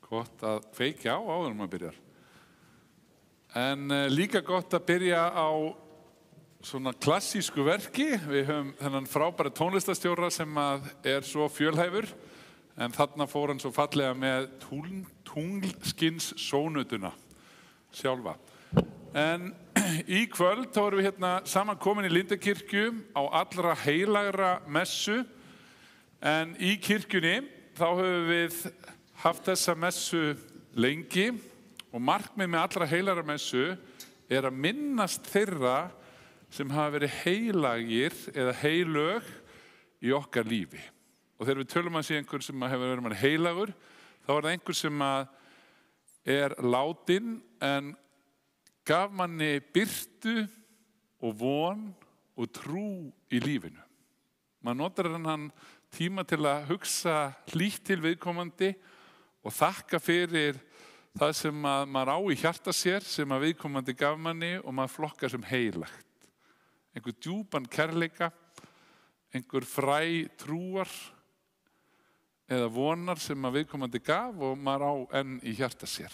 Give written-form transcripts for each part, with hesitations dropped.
Gott að kveikja á áður en maður byrjar. En líka gott að byrja á svona klassísku verki. Við höfum þennan frábæra tónlistarstjóra sem svo fjölhæfur, en þarna fór hann svo fallega með tunglskinssónutuna sjálfa. En í kvöld þá erum við hérna samankomin í Lindakirkju á allra heilagra messu, en í kirkjunni þá höfum við haft þessa messu lengi og markmið með allra heilagra messu að minnast þeirra sem hafa verið heilagir eða heilög í okkar lífi. Og þegar við tölum að sé einhver sem hefur verið heilagur, þá það einhver sem látin en gaf manni birtu og von og trú í lífinu. Maður notar hann tíma til að hugsa hlýtt til viðkomandi og þakka fyrir það sem maður á í hjarta sér, sem viðkomandi gaf manni, og maður flokkar sem heilagt. Einhver djúpan kærleika, einhver fræ trúar eða vonar sem viðkomandi gaf og maður á enn í hjarta sér.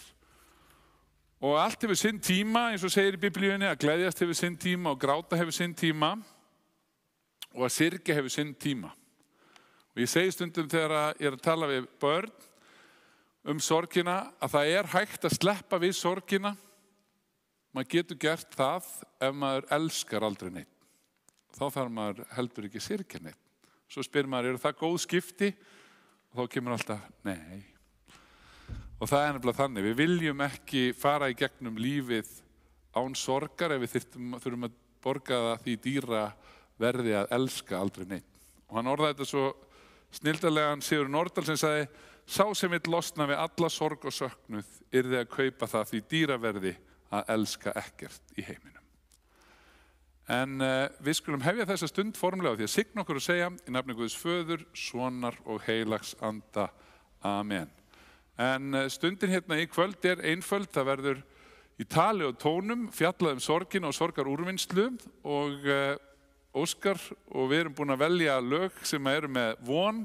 Og allt hefur sinn tíma, eins og segir í Biblíunni, að gleðjast hefur sinn tíma og gráta hefur sinn tíma og að syrgja hefur sinn tíma. Og ég segi stundum þegar ég að tala við börn sorgina að það hægt að sleppa við sorgina. Maður getur gert það ef maður elskar aldrei neitt. Þá þarf maður heldur ekki syrgja neitt. Svo spyr maður, það góð skipti? Og þá kemur alltaf, nei. Og það nefnilega þannig, við viljum ekki fara í gegnum lífið án sorgar ef við þurfum að borga það því dýra verði að elska aldrei neitt. Og hann orðaði þetta svo snilldarlegan Sigurður Nordal sem sagði, sá sem vill losna við alla sorg og söknuð yrði að kaupa það því dýra verði að elska ekkert í heiminum. En við skulum hefja þessa stund formlega því að signa okkur og segja í nafni Guðs Föður, Sonar og Heilags Anda. Amen. En stundin hérna í kvöld einföld, það verður í tali og tónum, fjallað sorgin og sorgarúrvinnslu og Óskar og við erum búin að velja lög sem eru með von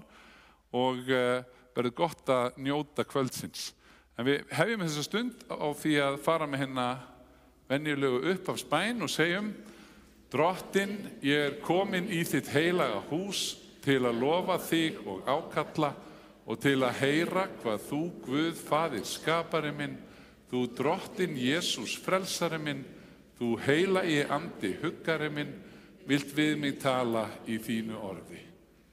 og verður gott að njóta kvöldsins. En við hefjum þessa stund á því að fara með hérna venjulegu upphafsbæn og segjum, Drottinn, ég komin í þitt heilaga hús til að lofa þig og ákalla og til að heyra hvað þú, Guð, Faðir, skapari minn, þú Drottinn, Jesús, frelsari minn, þú heilagi andi, huggari minn, vilt við mig tala í þínu orði.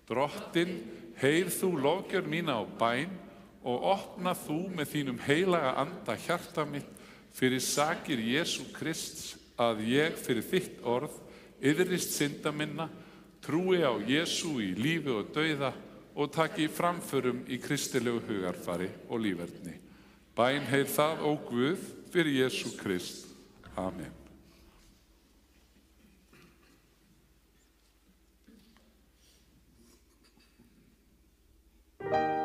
Drottinn, heyr þú lofgjörð mína á bæn og opna þú með þínum heilaga anda hjarta mitt fyrir sakir Jesú Krists að ég fyrir þitt orð iðrist synda minna, trúi á Jesú í lífi og dauða og taki framförum í kristilegu hugarfari og líferni. Bæn heyr það, ó Guð, fyrir Jesú Krist. Amen. Til þín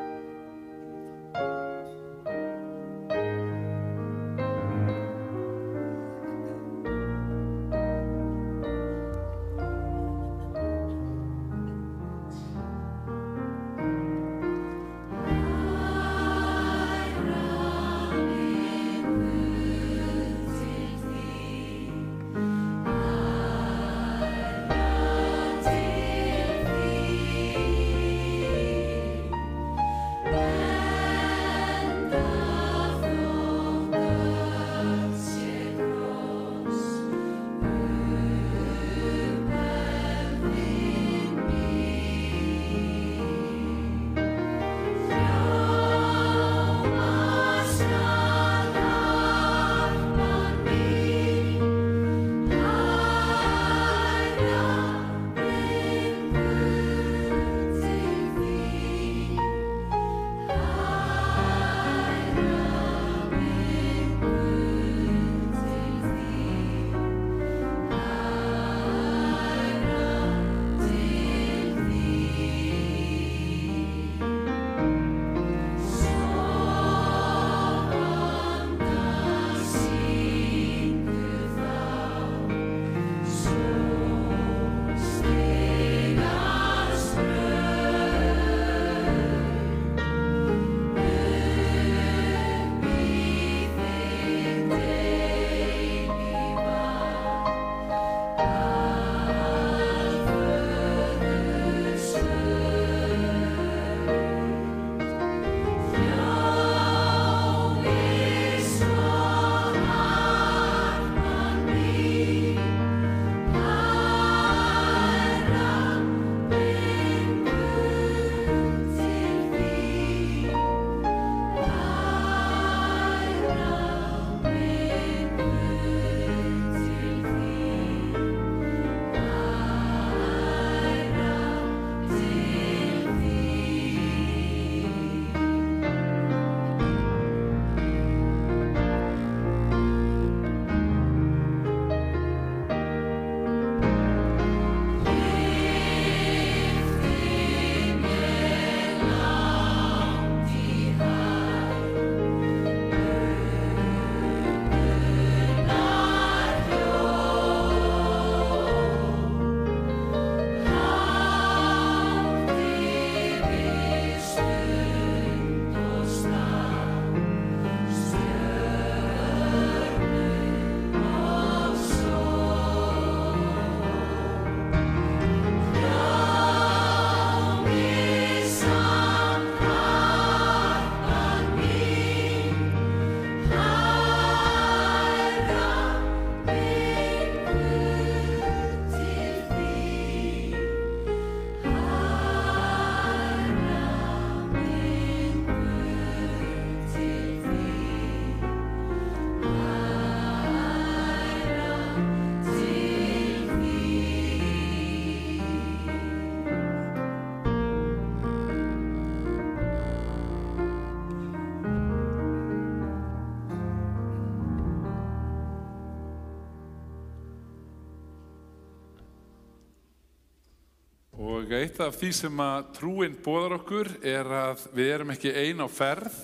Og eitt af því sem að trúin boðar okkur að við erum ekki ein á ferð.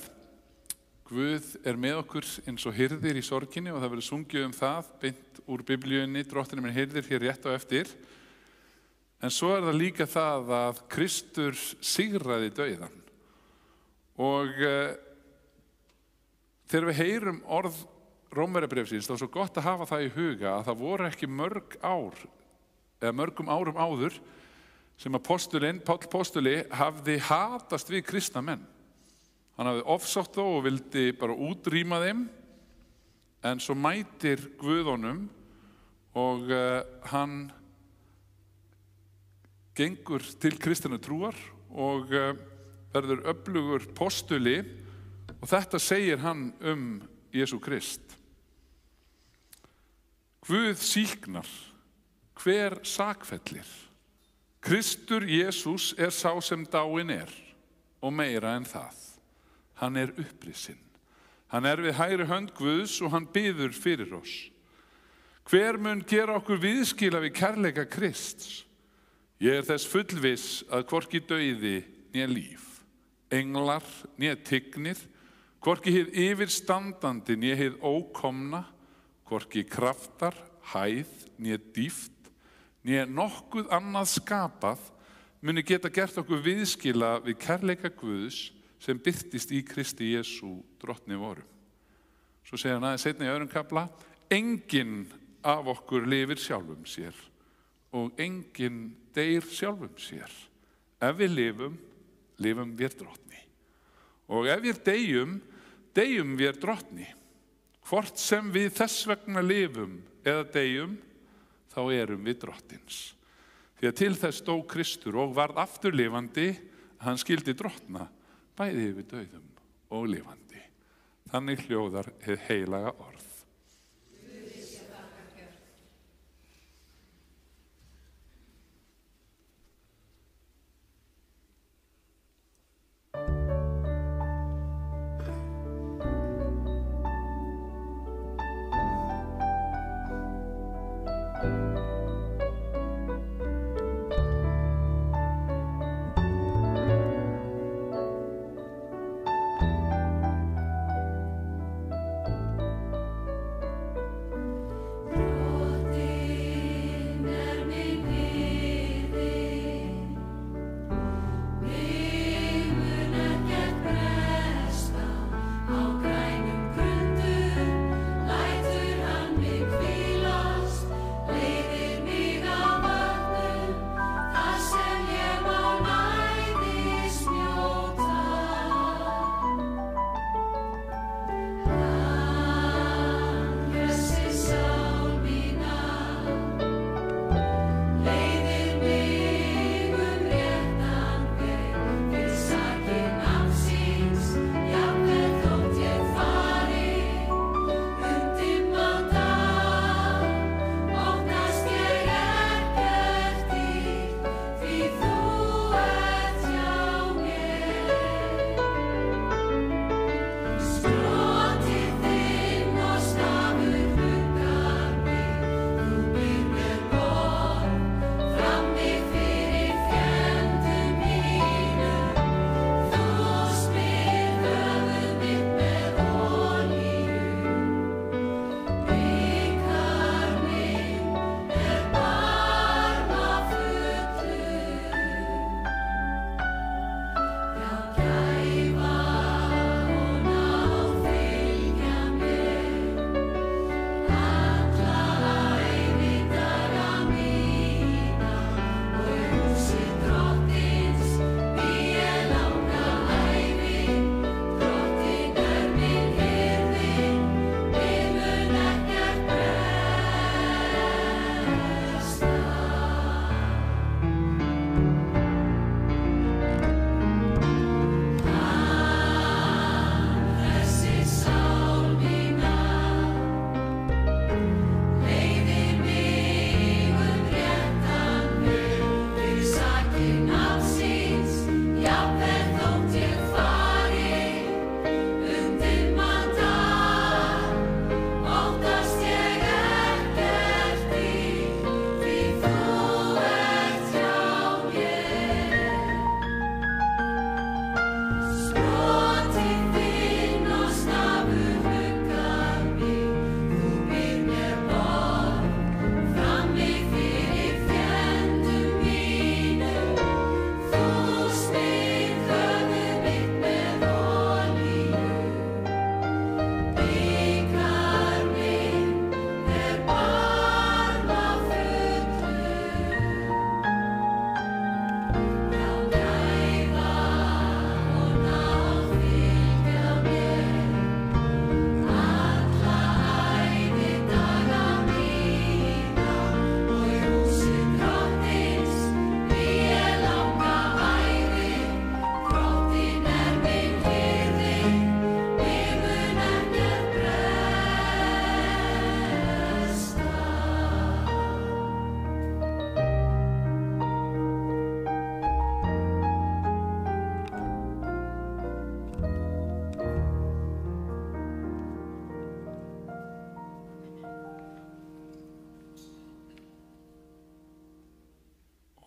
Guð með okkur eins og hirðir í sorginni og það verður sungið það beint úr Biblíunni, Drottinn minn hirðir hér rétt á eftir. En svo það líka það að Kristur sigraði dauðann. Og þegar við heyrum orð Rómverjabréfsins, þá er svo gott að hafa það í huga að það voru ekki mörgum árum áður sem að Páll postuli hafði hatast við kristna menn. Hann hafði ofsótt þá og vildi bara útrýma þeim, en svo mætir Guð honum og hann gengur til kristinnar trúar og verður öflugur postuli og þetta segir hann Jesú Krist. Guð sýknar, hver sakfellir. Kristur Jesús sá sem dáinn og meira en það. Hann upprisinn. Hann við hægri hönd Guðs og hann biður fyrir oss. Hver mun gera okkur viðskila við kærleika Krists? Ég þess fullviss að hvorki dauði né líf, englar né tignir, hvorki hið yfirstandandi né hið ókomna, hvorki kraftar, hæð né dýpt, né nokkuð annað skapað muni geta gert okkur viðskila við kærleika Guðs sem birtist í Kristi Jesú drottni vorum. Svo segir hann aðeins seinna í öðrum kafla, enginn af okkur lifir sjálfum sér og enginn deyr sjálfum sér. Ef við lifum við drottni. Og ef við deyjum við drottni. Hvort sem við þess vegna lifum eða deyjum, þá erum við drottins. Því að til þess dó Kristur og varð afturlifandi, hann skildi drottna, bæði yfir dauðum og lifandi. Þannig hljóðar hið heilaga orð.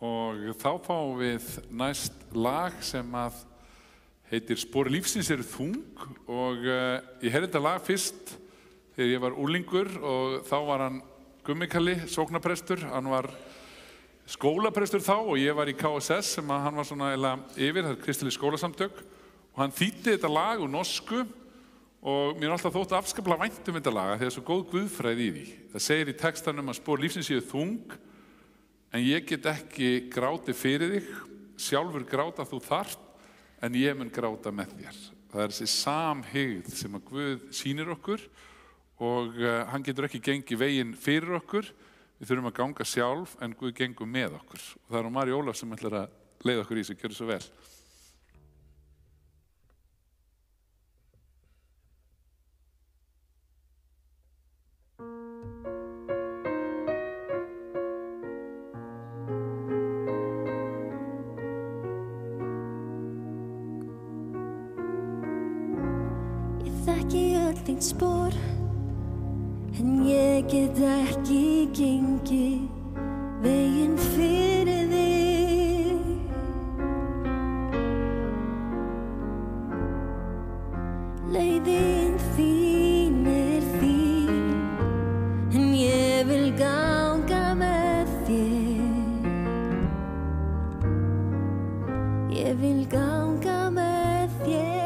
og þá fáum við næst lag sem að heitir Spor lífsins eru þung og ég heyrði þetta lag fyrst þegar ég var unglingur og þá var hann Gummi Kalli, sóknarprestur, hann var skólaprestur þá og ég var í KSS sem að hann var svona yfir, það er kristileg skólasamtök og hann þýddi þetta lag úr norsku og mér alltaf þótt afskaplega vænt þetta lag því það er svo góð guðfræði í því. Það segir í textanum að spor lífsins séu þung en ég get ekki grátið fyrir þig, sjálfur gráta þú þarft en ég mun gráta með þér. Það er þessi samhygð sem að Guð sýnir okkur og hann getur ekki gengið veginn fyrir okkur. Við þurfum að ganga sjálf en Guð gengur með okkur. Og það er Mari Ólaf sem ætlar að leiða okkur í þessu, gjörðu svo vel. Ég þekki öll þín spor en ég get ekki gengið veginn fyrir þig. Leiðin þín er þín en ég vil ganga með þér. Ég vil ganga með þér.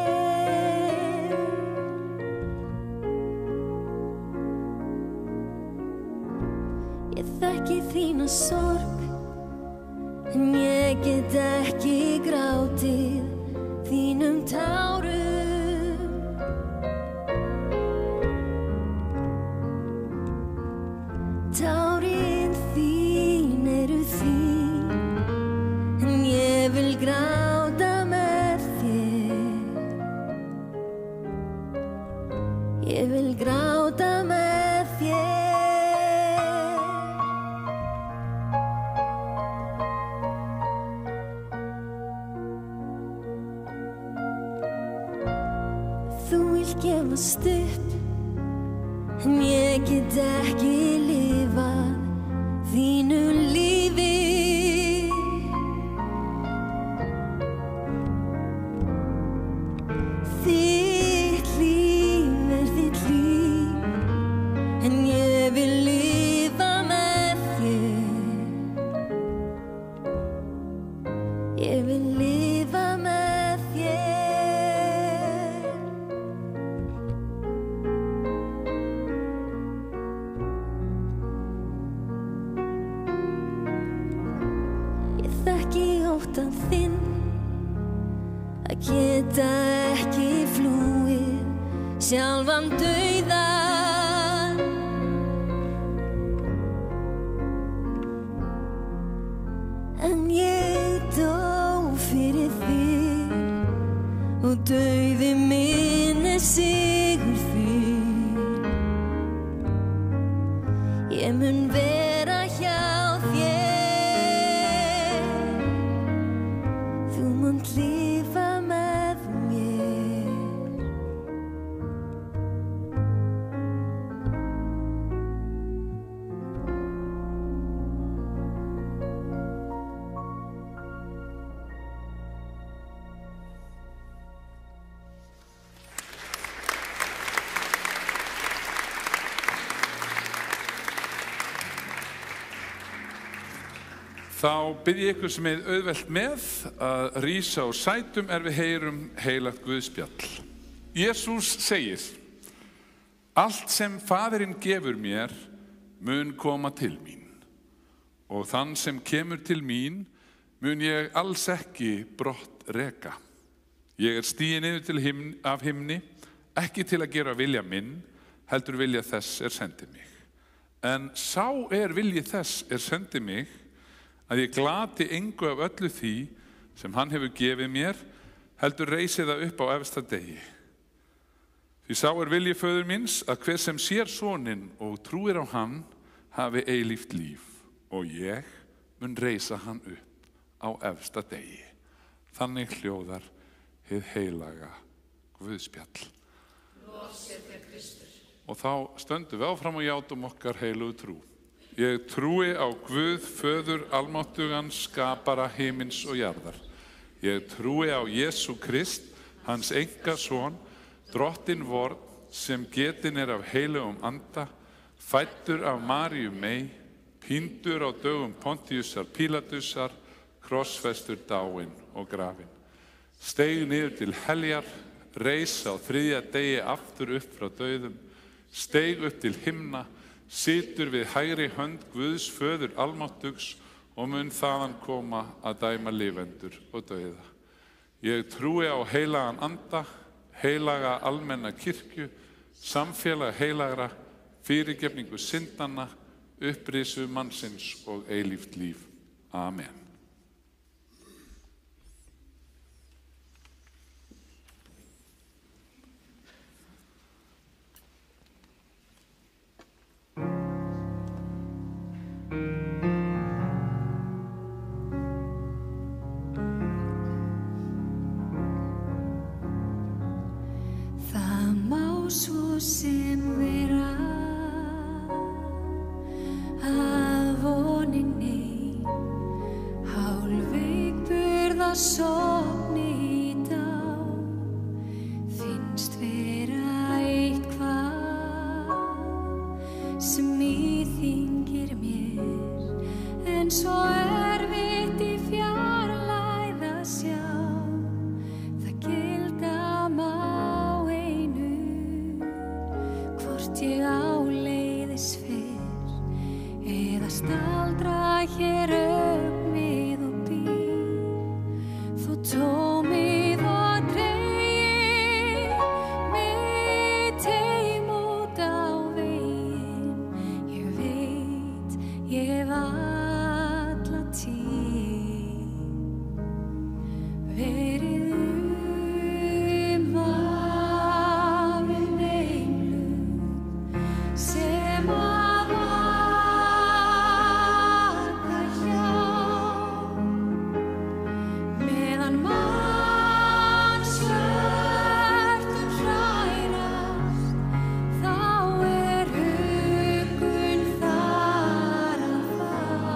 Ég þekki þína sorg en ég get ekki grátið þínum tárum. Tárin þín eru þín en ég vil gráta með þér. Ég vil gráta með þér. Þú vilt gefast upp en ég get ekki lifað þínu lífi. Þitt líf er þitt líf en ég vil lifa með þér. Ég vil lifa með þér. Ég þekki óttann þinn að geta ekki flúið sjálfan dauðann. En ég dó fyrir þig og dauði minn er sigur þín. Ég mun vera hjá þér. Þú munt lifa með mér. Þá bið ég ykkur sem er auðvelt með að rísa á sætum við heyrum heilagt Guðspjall. Jesús segir: Allt sem Faðirinn gefur mér mun koma til mín og þann sem kemur til mín mun ég alls ekki brott reka. Ég er stiginn niður af himni, ekki til að gera vilja minn, heldur vilja þess er sendi mig. En sá er vilji þess er sendi mig, að ég glati engu af öllu því sem hann hefur gefið mér, heldur reisi það upp á efsta degi. Því sá er vilji föður míns að hver sem sér soninn og trúir á hann hafi eilíft líf og ég mun reisa hann upp á efsta degi. Þannig hljóðar hið heilaga Guðspjall. Og þá stöndum við áfram og játum okkar heilugu trú. Ég trúi á Guð, föður almáttugan, skapara himins og jarðar. Ég trúi á Jesú Krist, hans einkason, drottinn vorn, sem getinn af heilugum anda, fæddur af Maríu mey, píndur á dögum Pontiusar Pílatusar, krossfestur, dáinn og grafinn. Steig niður til heljar, reis á 3. degi aftur upp frá dauðum, steig upp til himna, situr við hægri hönd Guðs föður almáttugs og mun þaðan koma að dæma lifendur og dauða. Ég trúi á heilagan anda, heilaga almenna kirkju, samfélag heilagra, fyrirgefningu syndanna, upprisu mannsins og eilíft líf. Amen. Svo sem vera að voninni hálfveik burða sofni í dag finnst vera eitthvað sem íþyngir mér en svo erfitt í fjarlægð að sjá það gilda má ég áleiðis fyrr eða staldra hér við og býr þó tómið og dregið mitt heim út á veginn ég veit ég hef alla tíð verið sem að vaka hjá meðan mannshjörtur hrærast þá huggun þar að fá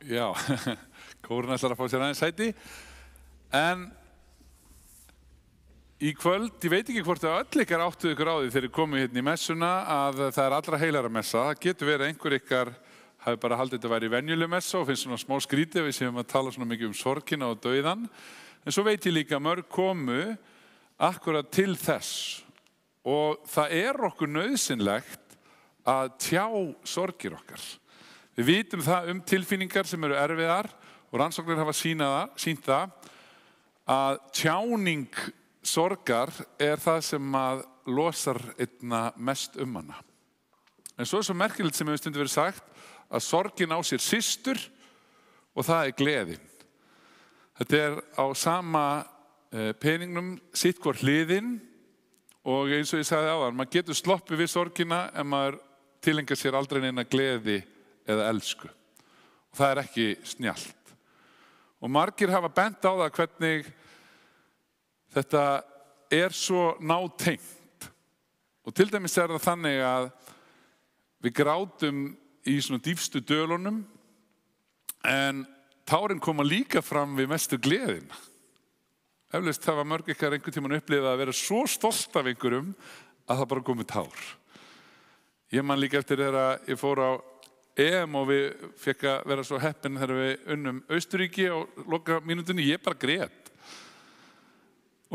Já, kórinn ætlar að fá sér aðeins sæti. En í kvöld, ég veit ekki hvort að öll ykkar áttuðu ykkur á því þegar þið komu hérna í messuna að það er allra heilara messa. Það getur verið að einhver ykkar hafi bara haldið þetta að væri venjuleg messa og finnst svona smá skrítið við séum að tala svona mikið sorgina og dauðan. En svo veit ég líka að mörg komu akkurat til þess og það er okkur nauðsynlegt að tjá sorgir okkar. Við vitum það tilfinningar sem eru erfiðar og rannsóknir hafa sýnt það að tjáning sorgar er það sem að losar einna mest hana. En svo er svo merkilegt sem hefur stundum verið sagt að sorgin á sér systur og það er gleðin. Þetta er á sama peningnum sitt hvor hliðin og eins og ég sagði áðan, maður getur sloppið við sorgina en maður tilengar sér aldrei neina gleði eða elsku. Og það er ekki snjallt. Og margir hafa bent á það hvernig þetta er svo nátengt. Og til dæmis er það þannig að við grátum í svona dýpstu dölunum en tárin koma líka fram við mestu gleðina. Eflaust hafa mörg ykkar einhvern tímann upplifað að vera svo stolt af einhverjum að það bara komi tár. Ég man líka eftir þegar ég fór á EM og við fekk að vera svo heppin þegar við unnum Austurríki á loka mínútunni, ég bara grét.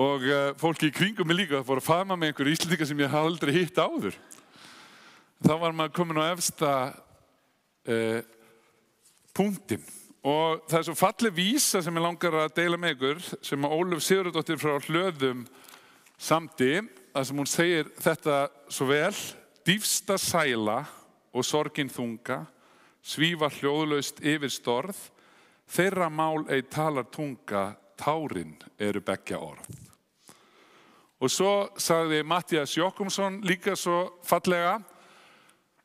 Og fólki í kringum mig líka fór að faðma með einhverju Íslendinga sem ég hafði aldrei hitt áður. Þá var maður komin á efsta punktinn. Og það er svo falleg vísa sem ég langar að deila með ykkur sem að Ólöf Sigurðardóttir frá Hlöðum samdi, þar sem hún segir þetta svo vel: dýpsta sæla og sorgin þunga, svífa hljóðlaust yfir storð, þeirra mál ei talar tunga, tárin eru beggja orð. Og svo sagði Matthías Jochumsson líka svo fallega: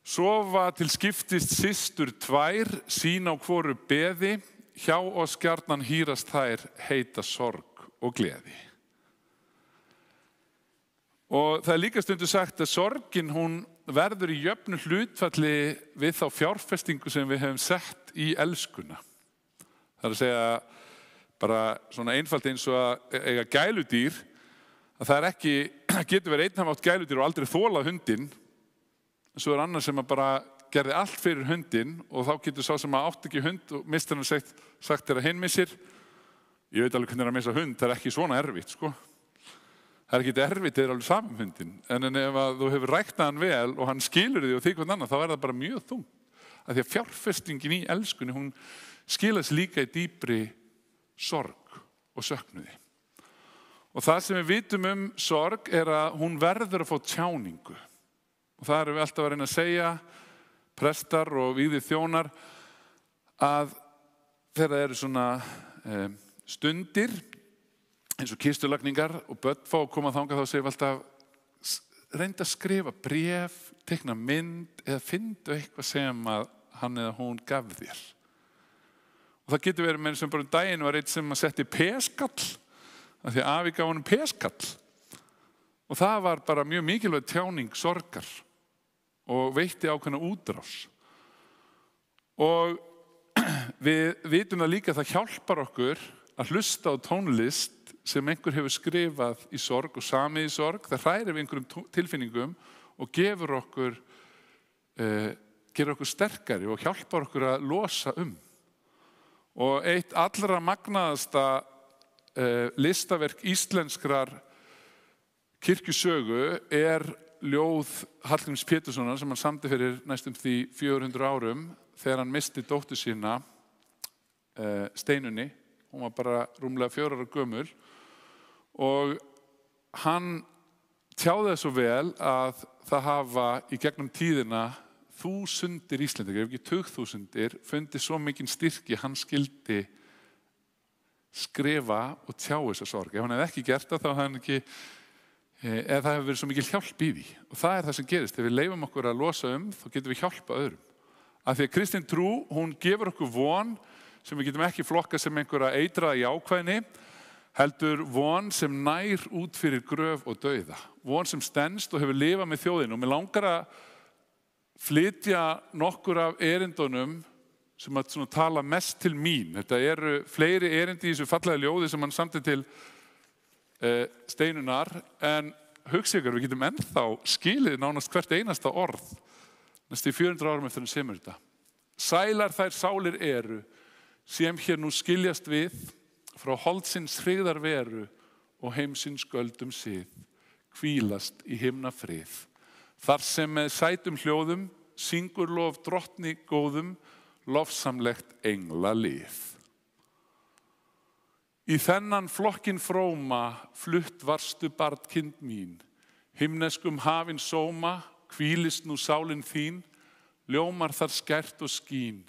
sofa til skiptist systur tvær, sín á hvoru beði, hjá oss gjarnan hýrast þær heita sorg og gleði. Og það er líka stundu sagt að sorgin hún verður í jöfnu hlutfalli við þá fjárfestingu sem við hefum sett í elskuna. Það er að segja bara svona einfalt eins og að eiga gæludýr, að það er ekki, getur verið einn hafa átt gæludýr og aldrei þolað hundinn. Svo er annar sem að bara gerði allt fyrir hundinn og þá getur sá sem að átt ekki hund og mistur hann sagt þegar hinn missir: ég veit alveg hvernig er að missa hund, það er ekki svona erfitt, sko. Það er ekki erfitt, það er alveg saman hundinn. En ef að þú hefur ræktað hann vel og hann skilur því og því hvern annan, þá er það bara mjög þungt. Af því að fjárfestingin í elskunni, hún skilast líka í dýpri sorg og söknuði. Og það sem við vitum sorg er að hún verður að fá tjáningu. Og það erum við alltaf að reyna að segja, prestar og vígðir þjónar, að þegar það eru svona stundir, eins og kistulagningar og börn fá að koma þangað, þá segjum við alltaf: reyndu að skrifa bréf, teikna mynd eða fyndu eitthvað sem að hann eða hún gaf þér. Og það getur verið með sem bara daginn var eitt sem að setti peskall, af því að afi gaf honum peskall. Og það var bara mjög mikilvæg tjáning sorgar og veitti ákveðna útrás. Og við vitum það líka að það hjálpar okkur að hlusta á tónlist sem einhver hefur skrifað í sorg og samið í sorg. Það hrærir við einhverjum tilfinningum og gefur okkur sterkari og hjálpar okkur að losa Og eitt allra magnaðasta listaverk íslenskrar kirkjusögu er ljóð Hallgríms Péturssonar sem hann samdi fyrir næstum því 400 árum þegar hann missti dóttur sína Steinunni. Hún var bara rúmlega 4 ára gömul og hann tjáði það svo vel að það hafa í gegnum tíðina þúsundir Íslendingar, ef ekki tugþúsundir, fundið svo mikinn styrki hann skildi skrifa og tjá þessa sorg. Ef hann hefði ekki gert það, þá hefði hann ekki, eða það hefur verið svo mikil hjálp í því. Og það er það sem gerist. Ef við leyfum okkur að losa þá getum við hjálpa öðrum. Af því að kristin trú, hún gefur okkur von sem við getum ekki flokka sem einhverja eitraða jákvæðni, heldur von sem nær út fyrir gröf og dauða. Von sem stenst og hefur lifað með þjóðinu. Og mér langar að flytja nokkur af erindunum sem að svona tala mest til mín. Þetta eru fleiri erindi í þessu fallega ljóði sem hann samdi til Steinunar, en hugsa ykkur, við getum ennþá skilið nánast hvert einasta orð næstu 400 árum eftir hann semur þetta. Sælar þær sálir eru sem hér nú skiljast við frá holdsins hryggðar veru og heimsins göldum sið, hvílast í himna frið, þar sem með sætum hljóðum syngur lof drottni góðum, lofsamlegt engla lið. Í þennan flokkin fróma flutt varstu barnkind mín, himneskum hafin sóma, hvílist nú sálin þín, ljómar þar skært og skín,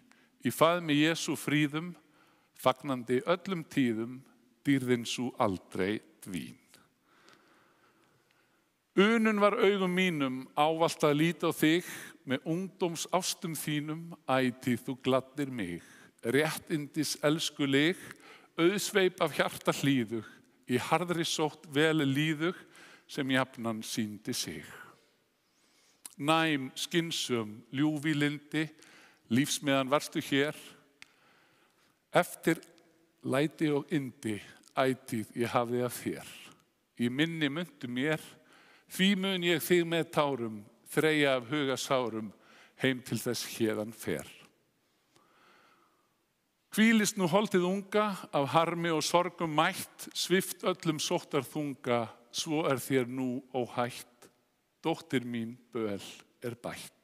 í faðmi Jesú fríðum, fagnandi öllum tíðum, dýrðin sú aldrei dvín. Unun var augum mínum ávallt að líta á þig, með ungdóms ástum þínum, ætíð þú gladdir mig, réttindis elskuleg, auðsveip af hjarta hlýðug, í harðri sótt vel líðug, sem jafnan sýndi sig. Næm, skynsum, ljúfi lindi, lífsmeðan varstu hér, eftir læti og yndi, ætíð ég hafði af þér. Í minni muntu mér, því mun ég þig með tárum, þreyja af huga sárum, heim til þess héðan fer. Hvílist nú holdið unga, af harmi og sorgum mætt, svift öllum sóttar þunga, svo þér nú óhætt, dóttir mín böl bætt.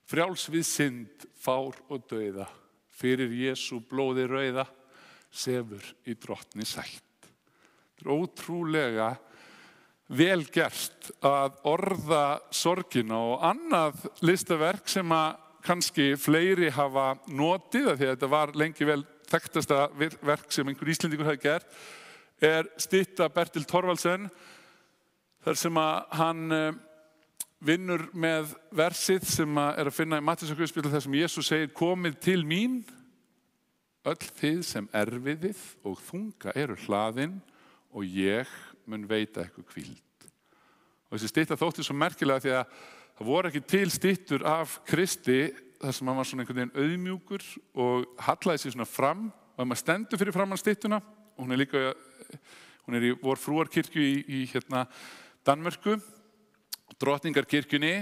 Frjáls við synd, fár og dauða, fyrir Jesú blóði rauða, sefur í drottni sætt. Þetta ótrúlega vel gert að orða sorgina, og annað listaverk sem að kannski fleiri hafa notið, því að þetta var lengi vel þekktasta verk sem einhver Íslendingur hafi gert, stytta Bertil Thorvaldsen, þar sem að hann vinnur með versið sem að finna í Matteusarguðspjalli, þar sem Jesús segir, komið til mín, öll þið sem erfiðið og þunga eru hlaðin, og ég mun veita ykkur hvíld. Og þessi stytta þótti svo merkilega því að það voru ekki til styttur af Kristi þar sem hann var svona einhvern veginn auðmjúkur og hallaði sig svona fram, og maður stendur fyrir framan styttuna, og hún í Vor Frúarkirkju í Danmörku, Drottningarkirkjunni,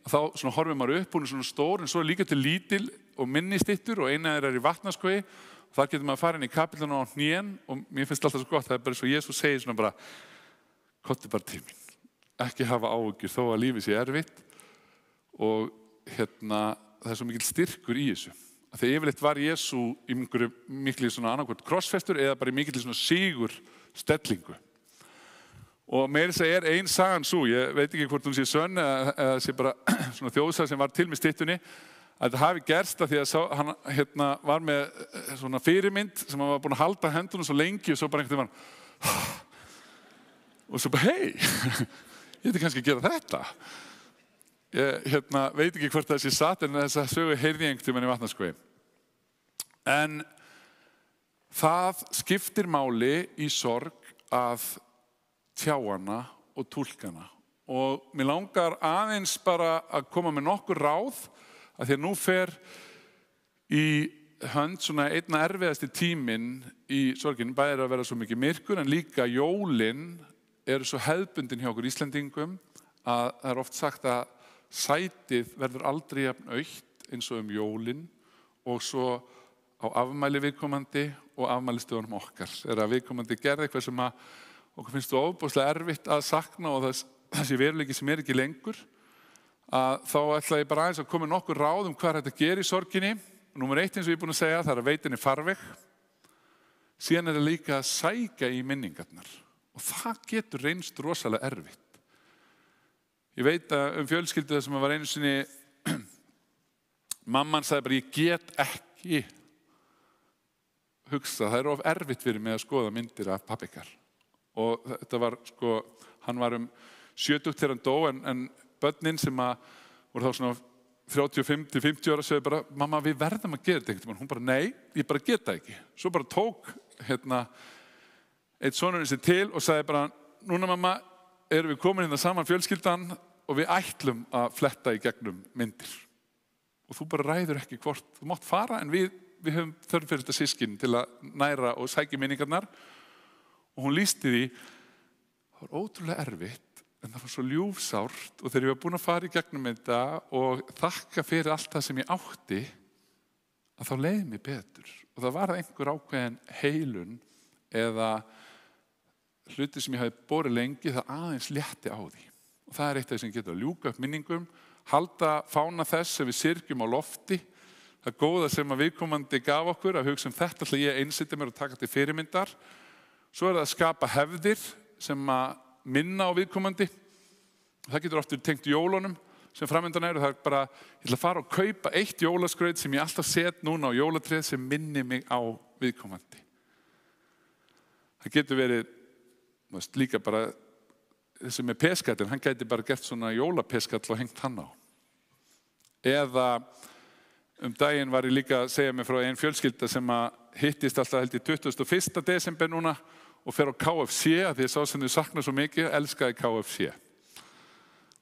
þá svona horfir maður upp, hún svona stór, en svo líka til lítil og minni styttur, og eina í Vatnaskógi, og þar getur maður að fara inn í kapilluna á hnén, og mér finnst alltaf svo gott, það bara svo Jesús segir svona bara, komdu bara til mín, ekki hafa áhyggjur þó að lífið sé erfitt, og það svo mikil styrkur í þessu. Þegar yfirleitt var Jesú í miklu svona annarkvort krossfestur eða bara í mikil svona sigur stellingu. Og meira þess að ein sagan svo, ég veit ekki hvort hún sé sönn eða sé bara svona þjóðsaga sem var til með styttunni, að þetta hafi gerst að því að hann var með svona fyrirmynd sem hann var búin að halda hendunum svo lengi, og svo bara einhvern veginn og svo bara hei, ég ætti kannski að gera þetta. Ég veit ekki hvort það sé satt, en þess að sögu heyrði ég einhvern tímann í Vatnaskógi. En það skiptir máli í sorg að tjá hana og túlkana. Og mér langar aðeins bara að koma með nokkur ráð, að því að nú fer í hönd svona einna erfiðasti tíminn í sorgin, bæði að vera svo mikið myrkur, en líka jólin eru svo hefðbundin hjá okkur Íslendingum að það oft sagt að sætið verður aldrei jafn autt eins og jólin, og svo á afmæli viðkomandi og afmælistöðunum okkar. Þegar viðkomandi gerði eitthvað sem að okkur finnst það ofboðslega erfitt að sakna, og þessi veruleiki sem ekki lengur, að þá ætla ég bara aðeins að koma nokkur ráð hvað þetta gerir í sorginni. Númer 1, eins og ég er búin að segja, það að veita henni farveg. Síðan það líka að sækja í minningarnar, og það getur reynst rosalega erfitt. Ég veit að fjölskyldu sem var einu sinni, mamman sagði bara, ég get ekki hugsa, það of erfitt fyrir mig að skoða myndir af pabba ykkar. Og þetta var, hann var 70 þegar hann dó, en börnin sem voru þá svona 35-50 ára sögðu bara, mamma, við verðum að gera þetta. Hún bara, nei, ég bara get það ekki. Svo bara tók eitt sonurinn sig til og sagði bara, núna mamma, erum við komin saman fjölskyldan og við ætlum að fletta í gegnum myndir. og þú bara ræður ekki hvort þú mátt fara, en við höfum þörf fyrir þetta systkin til að næra og sækja minningarnar. Og hún lýsti því, það var ótrúlega erfitt, en það var svo ljúfsárt, og þegar ég var búin að fara í gegnum þetta og þakka fyrir allt það sem ég átti, að þá leið mér betur. Og það var einhver ákveðin heilun eða hluti sem ég hafi borið lengi, það aðeins létti á því. Og það eitt af því sem getur að ljúka upp minningum, halda fána þess sem við syrgjum á lofti, það góða sem að viðkomandi gaf okkur, að hugsa þetta ætla ég að einsetja mér og taka til fyrirmyndar. Svo það að skapa hefðir sem að minna á viðkomandi. Það getur oft verið tengt jólunum sem framöndan eru. Það bara, ég ætla að fara og kaupa eitt jólaskraut sem ég alltaf set núna á jólatréð sem minni mig á viðkomandi. Það getur verið, líka bara, þessi með peskallin, hann gæti bara gert svona jólapeskall og hengt hann á. Eða daginn var ég líka að segja mig frá ein fjölskylda sem að hittist alltaf held í 21. desember núna og fer á KFC, að því ég sá sem þau sakna svo mikið, elskaði KFC.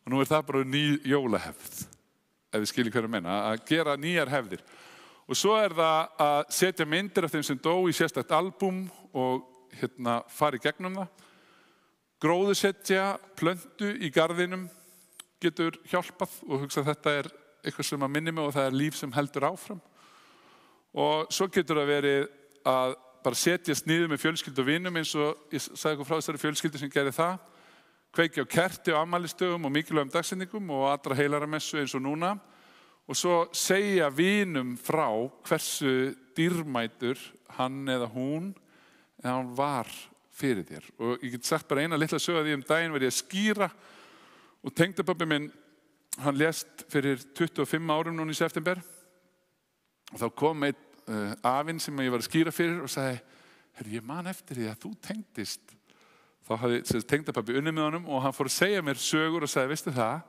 Og nú það bara ný jólahefð, ef við skiljum hverju meina, að gera nýjar hefðir. Og svo það að setja myndir af þeim sem dó í sérstakt albúm og fara í gegnum það. Gróðursetja plöntu í garðinum getur hjálpað og hugsa að þetta eitthvað sem að minni mig og það líf sem heldur áfram. Og svo getur það verið að bara setjast niður með fjölskyldu og vinum, eins og ég sagði ykkur frá þessari fjölskyldu sem gerði það, kveikja á kerti á afmælisdögum og mikilvægum dagsendingum og allra heilaramessu eins og núna, og svo segja vinum frá hversu dýrmætur hann eða hún var fyrir þér. Og ég get sagt bara eina litla sögu að því daginn var ég að skýra og tengdapabbi minn, hann lést fyrir 25 árum núna í september, og þá kom einn afinn sem ég var að skýra fyrir og sagði, ég man eftir því að þú tengdist. Þá hafði tengdapabbi unnið með honum og hann fór að segja mér sögur og sagði, veistu það,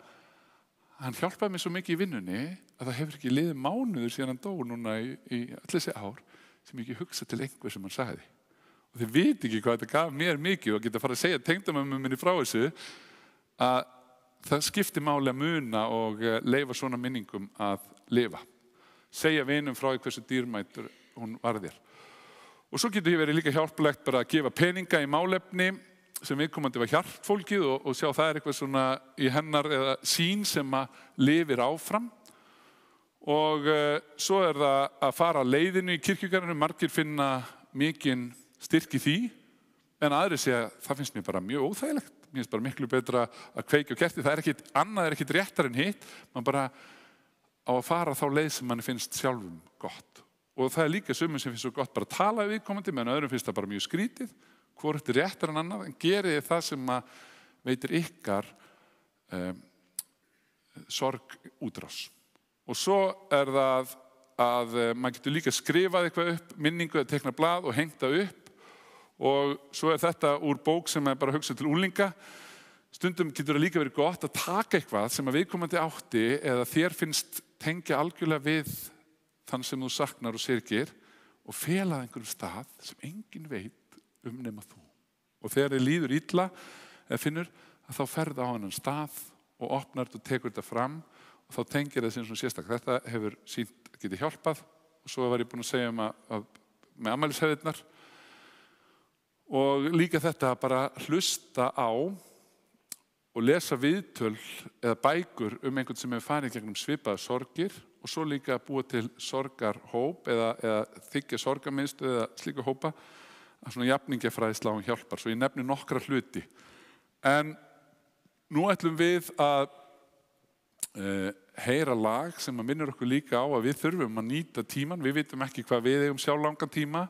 hann hjálpaði mér svo mikið í vinnunni að það hefur ekki liðið mánuður síðan hann dó núna í öll þessi ár sem ég ekki hugsa til einhver sem hann sagði. Og þið viti ekki hvað þetta gaf mér mikið og geta fara að segja tengdamömmu minni frá þessu að það skiptir máli að muna og leyfa svona minningum að lifa. Segja vinum frá hversu dýrmætur hún var þér. Og svo getur verið líka hjálplegt bara að gefa peninga í málefni sem viðkomandi var hjartfólkið og sjá það eitthvað svona í hennar eða sín sem að lifir áfram. Og svo það að fara leiðinu í kirkjugarðinu, margir finna mikinn styrk í því, en aðri segja það finnst mér bara mjög óþægilegt. Mér finnst bara miklu betra að kveikja á kerti. Það ekkit annað, ekkit réttar en hitt. Man bara á að fara þá leið sem manni finnst sjálfum gott. Og það líka sumum sem finnst svo gott bara að tala við viðkomandi, meðan öðrum finnst það bara mjög skrítið. Hvort réttar en annað, en gerið það sem að veitir ykkar sorg útrás. Og svo það að maður getur líka skrifað eitthvað upp, minningu eða tekna blað og hengta upp. Og svo þetta úr bók sem bara hugsað til unglinga. Stundum getur það líka verið gott að taka eitthvað sem að viðkomandi átti eða þér finnst tengja algjörlega við þann sem þú saknar og syrgir og fela það einhverjum stað sem enginn veit nema þú. Og þegar þið líður illa eða finnur að þá ferðu á annan stað og opnar og tekur þetta fram og þá tengir það sem svona sérstak. Þetta hefur sýnt að geti hjálpað og svo var ég búin að segja að með afmælishefðirnar og líka þetta bara hlusta á og lesa viðtöl eða bækur einhvern sem hefur farið gegnum svipaða sorgir og svo líka búa til sorgarhóp eða þiggja sorgarmiðstöð eða slíka hópa að svona jafningjafræðisla hún hjálpar. Svo ég nefni nokkra hluti. En nú ætlum við að heyra lag sem að minnir okkur líka á að við þurfum að nýta tíman. Við vitum ekki hvað við eigum sjálf langan tíma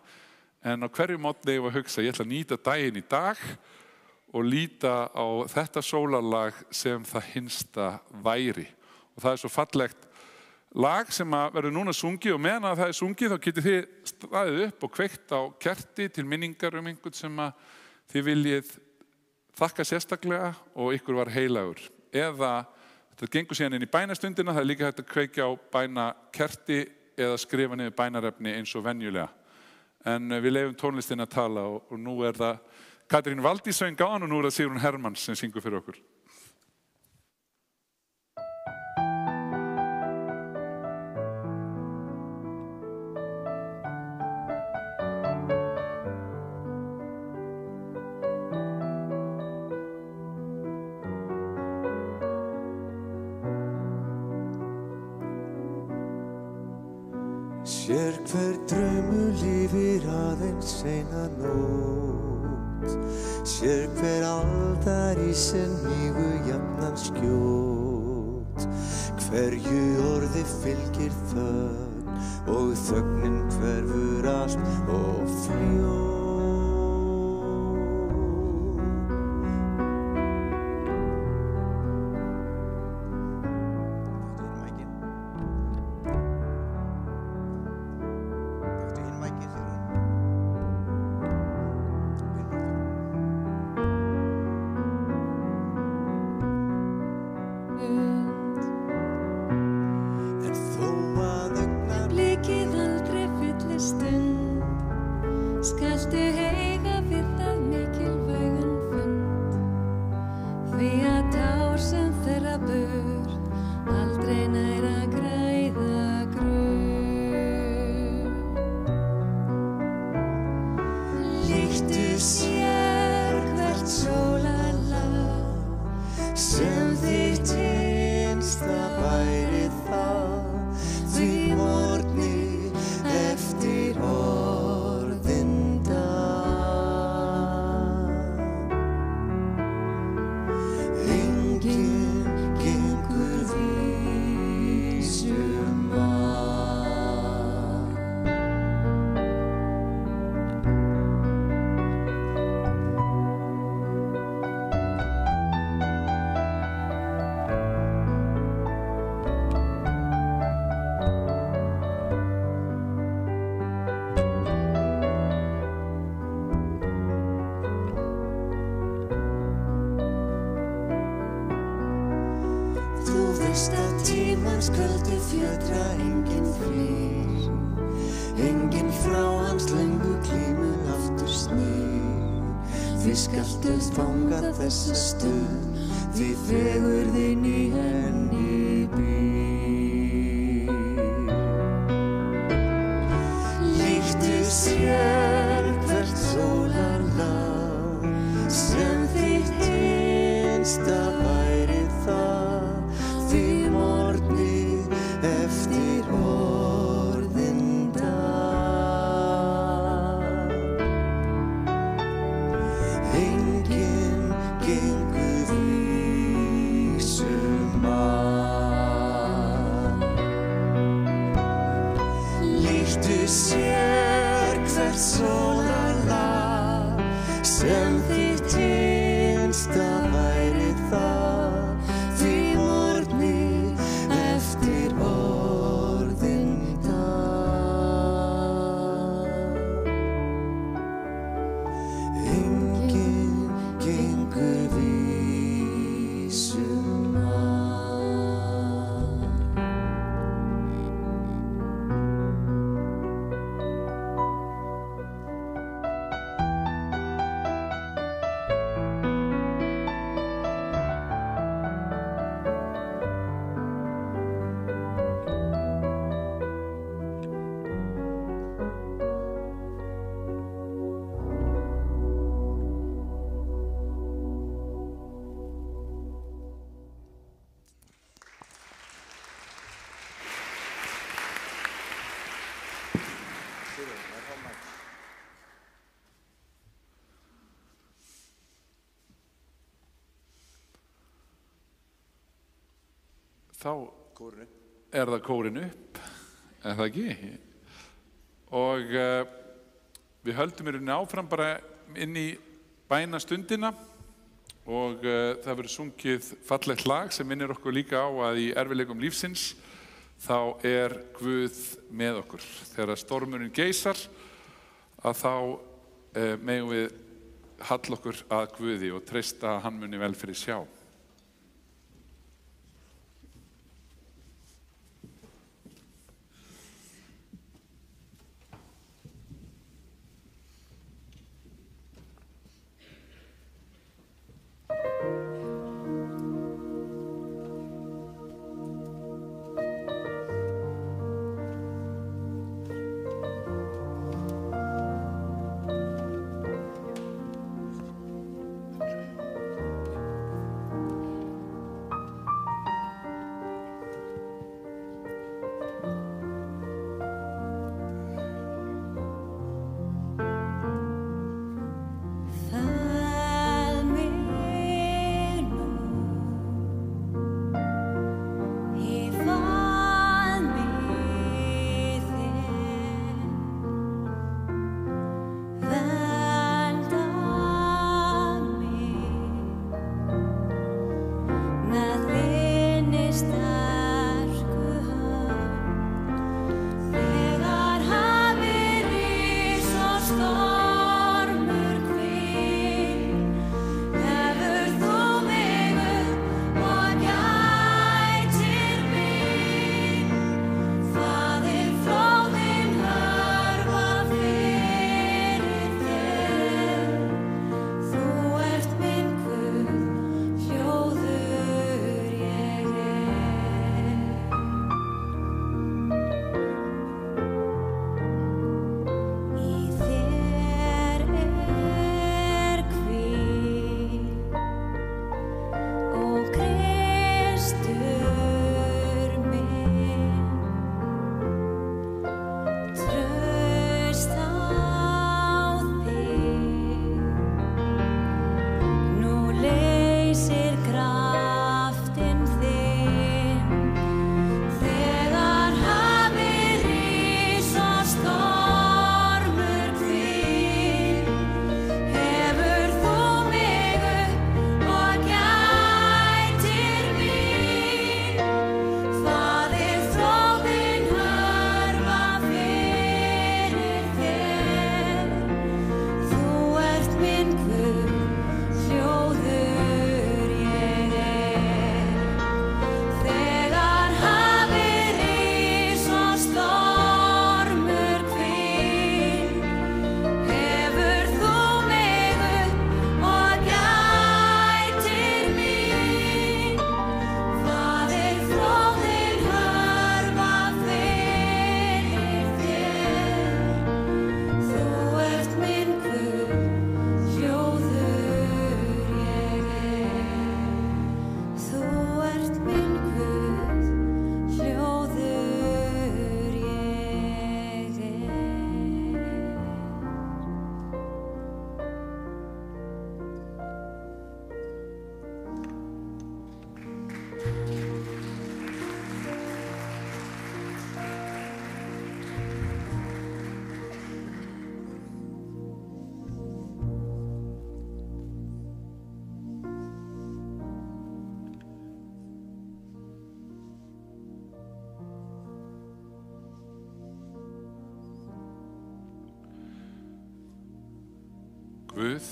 en á hverju mótni eigum að hugsa ég ætla að nýta daginn í dag og líta á þetta sólarlag sem það hinsta væri. Og það svo fallegt lag sem að verður núna sungið og meðan að það sungið þá getið þið staðið upp og kveikt á kerti til minningar einhvern sem að þið viljið þakka sérstaklega og ykkur var heilagur. Eða þetta gengur síðan inn í bænastundina, það líka hægt að kveikja á bænakerti eða skrifa niður bænarefni eins og venjulega. En við leyfum tónlistin að tala og nú það Katrín Valdís söng áðan og nú það Sigrún Hermanns sem syngur fyrir okkur. Sér hver draumur lifir aðeins eina nótt. Sér hver aldar í sem hnígu jafnan skjót. Hverju orði fylgir þögn og þögnin hverfur allt og fljótt. Köldu fjötra enginn flýr, enginn frá hans löngu glímu aftur snýr. Því skaltu fanga þessa stund, því fegurðin í henni býr. Líktu sér hvert sólarlag, sem þitt hinsta væri það, því morgni eftir orðinn dag. Enginn gengur vísum að. Líktu sér hvert sólarlag, sem þitt hinsta væri það, því morgni eftir orðinn dag. Enginn gengur vísum að. Þá er það kórinn upp, er það ekki? Og við höldum í rauninni áfram bara inn í bænastundina og það verður sungið fallegt lag sem minnir okkur líka á að í erfiðleikum lífsins þá er Guð með okkur. Þegar stormurinn geysar að þá megum við halla okkur að Guði og treysta að hann muni vel fyrir sjá. Guð,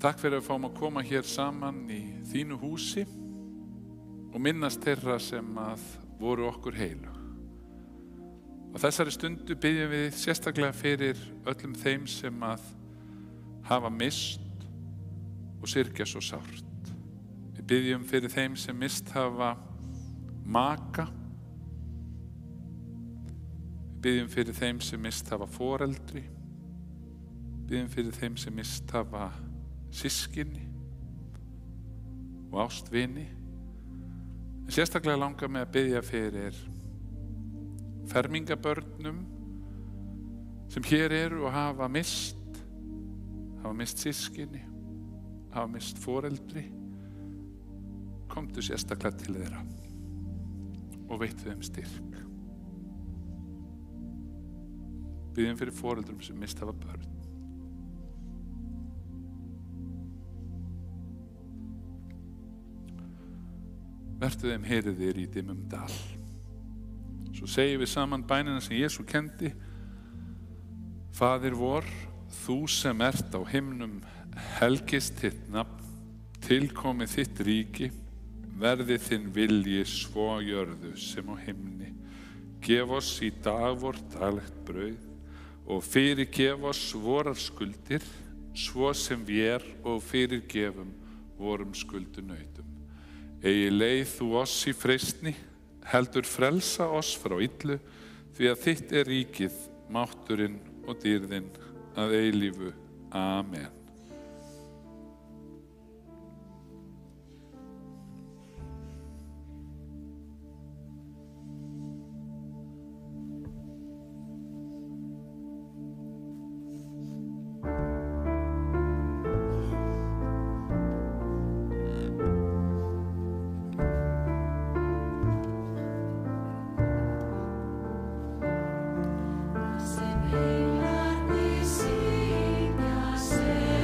takk fyrir að fáum að koma hér saman í þínu húsi og minnast þeirra sem að voru okkur heilug. Á þessari stundu biðjum við sérstaklega fyrir öllum þeim sem að hafa mist og syrgja svo sárt. Við biðjum fyrir þeim sem mist hafa maka. Við biðjum fyrir þeim sem mist hafa foreldri. Biðjum fyrir þeim sem mist hafa systkini og ástvini. Sérstaklega langar mig að biðja fyrir fermingabörnum sem hér eru og hafa mist systkini, hafa mist foreldri. Komdu sérstaklega til þeirra og veittu þeim styrk. Biðjum fyrir foreldrum sem mist hafa börn. Vertu þeim heyriðir í dimmum dal. Svo segjum við saman bænina sem Jesú kendi. Faðir vor, þú sem ert á himnum, helgist þitt nafn, tilkomi þitt ríki, verði þinn vilji svo á jörðu sem á himni. Gef oss í dag vort daglegt brauð og fyrirgef oss vorar skuldir, svo sem vér og fyrirgefum vorum skuldunautum. Eigi leið þú oss í freistni, heldur frelsa oss frá illu, því að þitt er ríkið, mátturinn og dýrðin að eilífu. Amen. Sem englarnir syngja, sem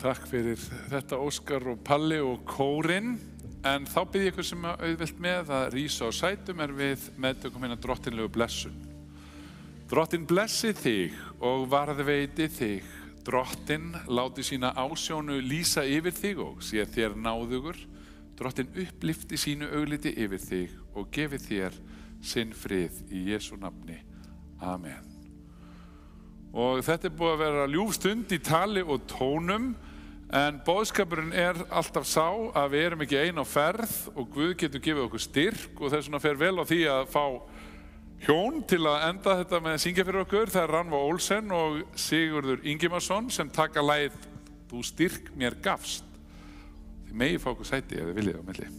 Takk fyrir þetta Óskar og Palli og kórinn. En þá bið ég ykkur sem auðvelt með að rísa á sætum við meðtökum hérna drottinlegu blessun. Drottin blessi þig og varðveiti þig. Drottin láti sína ásjónu lýsa yfir þig og sé þér náðugur. Drottin upplifti sínu augliti yfir þig og gefi þér sinn frið í Jesú nafni. Amen. Og þetta búið að vera ljúf stund í tali og tónum. En boðskapurinn alltaf sá að við erum ekki ein á ferð og Guð getur gefið okkur styrk og þess vegna fer vel á því að fá hjón til að enda þetta með að syngja fyrir okkur. Það Rannva Olsen og Sigurður Ingimarsson sem taka lagið Þú styrk mér gafst. Þið megið fá okkur sæti ef þið viljið á milli.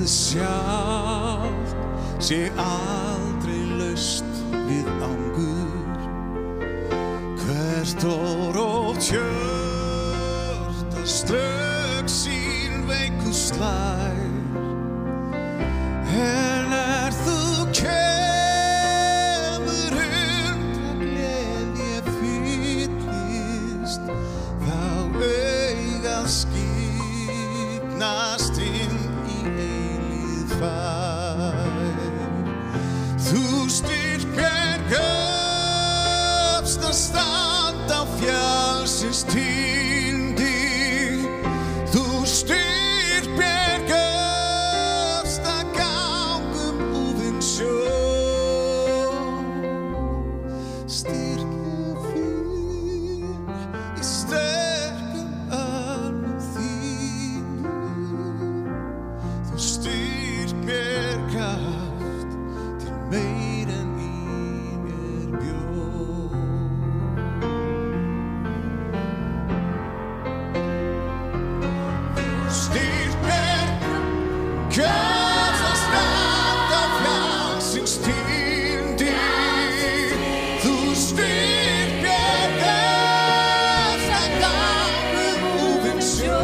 Sjálft sé aldrei laust við angur, hvert og hjartaslög sín veiku slær, en þú kemur undra gleði fyllist, þá augað skyggnast inn Þú styrkir gafst að standa á fjallsins tindi, þú styrkir gafst að ganga úfinn sjó, styrkir fyrir í sterkum armum þínum, þú styrkir kraft til meir en í mér bjó. Þú styrkir kraft að standa á fjallsins tindi, þú styrkir kraft að ganga úfinn sjó.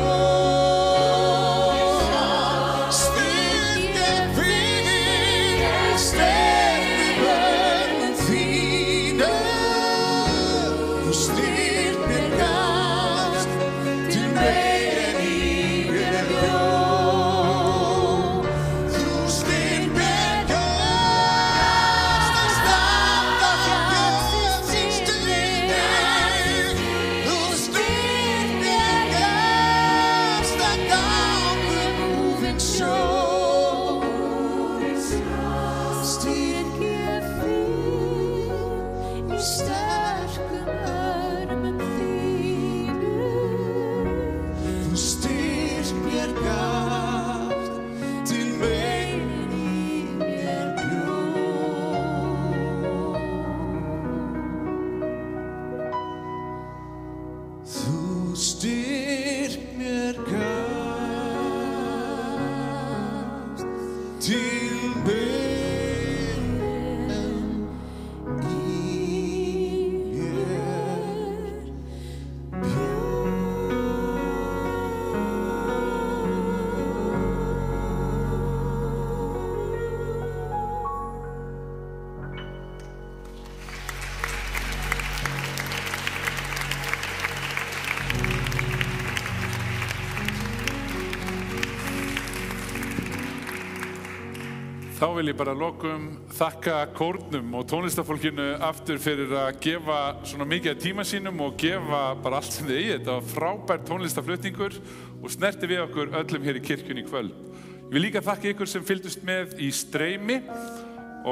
Þá vil ég bara að lokum þakka kórnum og tónlistafólkinu aftur fyrir að gefa svona mikið af tíma sínum og gefa bara allt sem þið eigið. Þetta var frábær tónlistaflutningur og snerti við okkur öllum hér í kirkjunni í kvöld. Ég vil líka þakka ykkur sem fylgdust með í streymi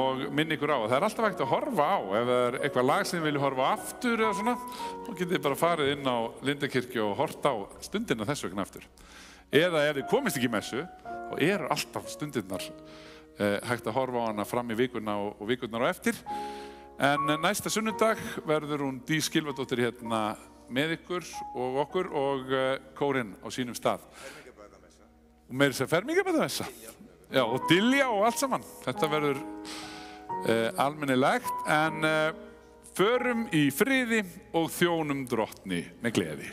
og minni ykkur á. Það er alltaf hægt að horfa á. Ef það er eitthvað lag sem þið vilja horfa á aftur eða svona, þá getið þið bara farið inn á Lindakirkju og hort á stundina þess vegna aftur. Eða ef þið komist ekki í messu, þá eru alltaf stundirnar hægt að horfa á hana fram í vikuna og vikurnar á eftir. En næsta sunnudag verður hún Dís Gylfadóttir hérna með ykkur og okkur og kórinn á sínum stað. Og meira þess að fermingarbætamessa. Já, og Dilja og allt saman. Þetta verður almennilegt en förum í friði og þjónum drottni með gleði.